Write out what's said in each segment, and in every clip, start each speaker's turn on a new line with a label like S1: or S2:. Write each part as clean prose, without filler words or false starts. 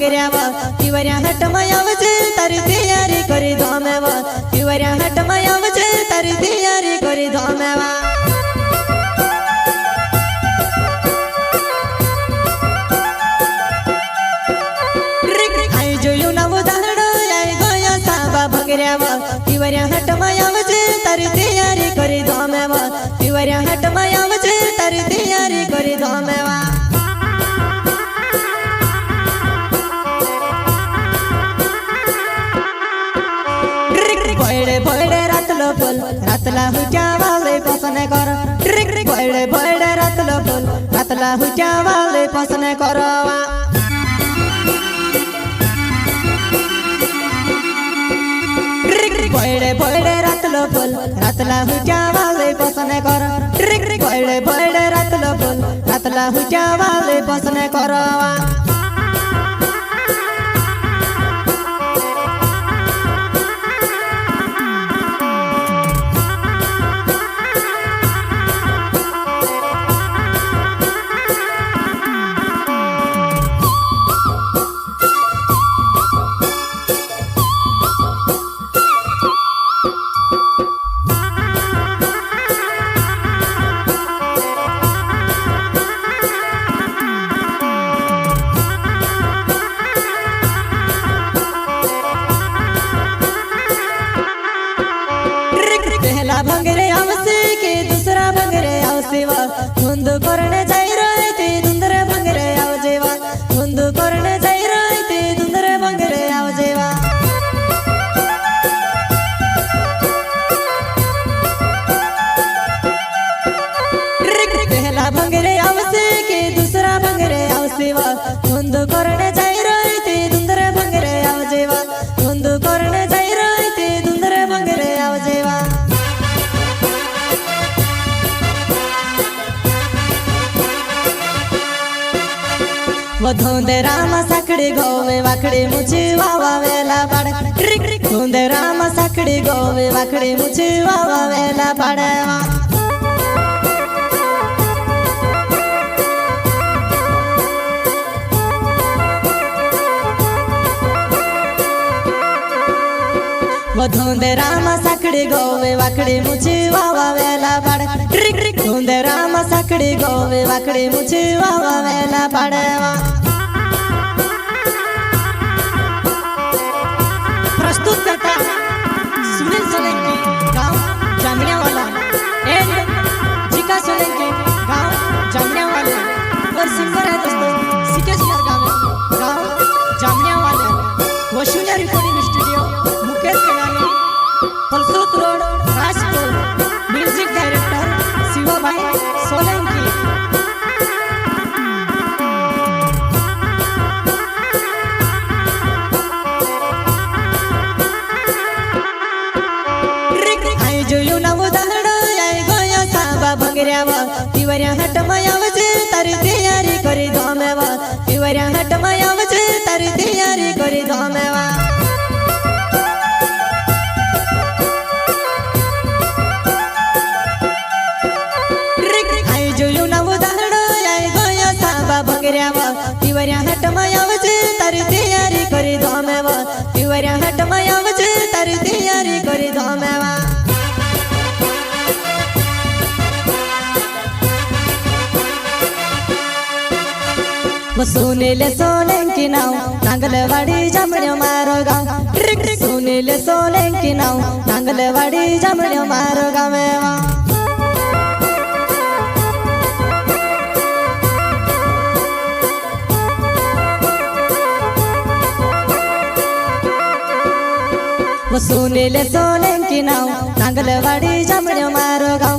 S1: भंगऱ्यावा तिवऱ्या हट मायावचे तारी तयारी करी धोमेवा तिवऱ्या हट मायावचे तारी तयारी करी धोमेवा आई जोयू ना उदाहरण आई गया साबा भंगऱ्यावा तिवऱ्या हट मायावचे तारी तयारी करी धोमेवा तिवऱ्या हट मायावचे तारी तयारी करी धोमेवा भोयडे भोयडे रातलो फुल रातला हुच्या वाले पसने कर भोयडे भोयडे रातलो फुल रातला हुच्या वाले पसने करवा भोयडे भोयडे रातलो फुल रातला हुच्या वाले पसने कर भोयडे भोयडे रातलो फुल रातला हुच्या वाले पसने करवा पहला भंगरे आवसे के दूसरा भंगरे आवसेवा धुंद करने जाई रहे ते दुंदरे भंगरे आवजेवा धुंद करने जाई रहे ते दुंदरे भंगरे आवजेवा पहला भंगरे आवसे के दूसरा भंगरे आवसेवा धुंद करने जाई रहे ते दुंदरे भंगरे आवजेवा धुंद करने जाई रहे ते दुंदरे भंगरे आवजेवा धोंदे राम साकड़ी गोवे वाकड़ी मुझे वावा वेला पड़े धोंदे राम साकड़ी गोवे वाकड़ी मुझे वावा वेला पड़े धोंदे राम साकड़ी गोवे वाकड़ी मुझे वावा वेला पड़े धोंदे राम साकड़ी गोवे वाकड़ी मुझे वावा वेला पड़े प्रस्तुत करता सुनील सोलंकी गांव जामनियावाला एंड जिका सोलंकी गांव जामनियावाला और सिंगर है दोस्तों सिकेश गाँव जामनियावाला वशुनिया रिकॉर्डिंग स्टूडियो मुकेश केलानी फलसूत road Rajpur music director Shivabhai Solanki जोयू ना उदाहरण आई गया साबा भंगऱ्यावा तिवऱ्या हट मायावचे तारी तयारी करी धोमेवा तिवऱ्या हट मायावचे तारी तयारी करी धोमेवा आई जोयू ना उदाहरण आई गया साबा भंगऱ्यावा तिवऱ्या हट मायावचे तारी तयारी करी धोमेवा तिवऱ्या हट मायावचे तारी तयारी करी धोमेवा सुनील सोलंकी नाव नांगलवाडी जामण्या मारो गाव सुनील सोलंकी नाव नांगलवाडी जामण्या मारो गाव सुनील सोलंकी नाव नांगलवाडी जामण्या मारो गाव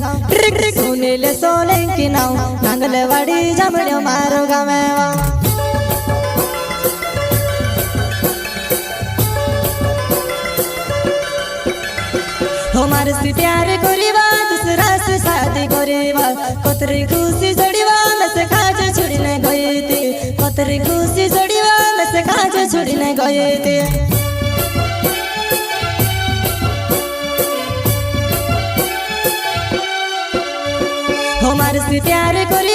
S1: सुनील सोलंकी नाव नांगलवाडी जामण्या मारो गाव हमारे से प्यार करीबा दूसरा से शादी करीबा कतरी खुशी जोड़ीबा मैं से काज छोड़ी नहीं गई थी कतरी खुशी जोड़ीबा मैं से काज छोड़ी नहीं गई थी हमारे से प्यार करी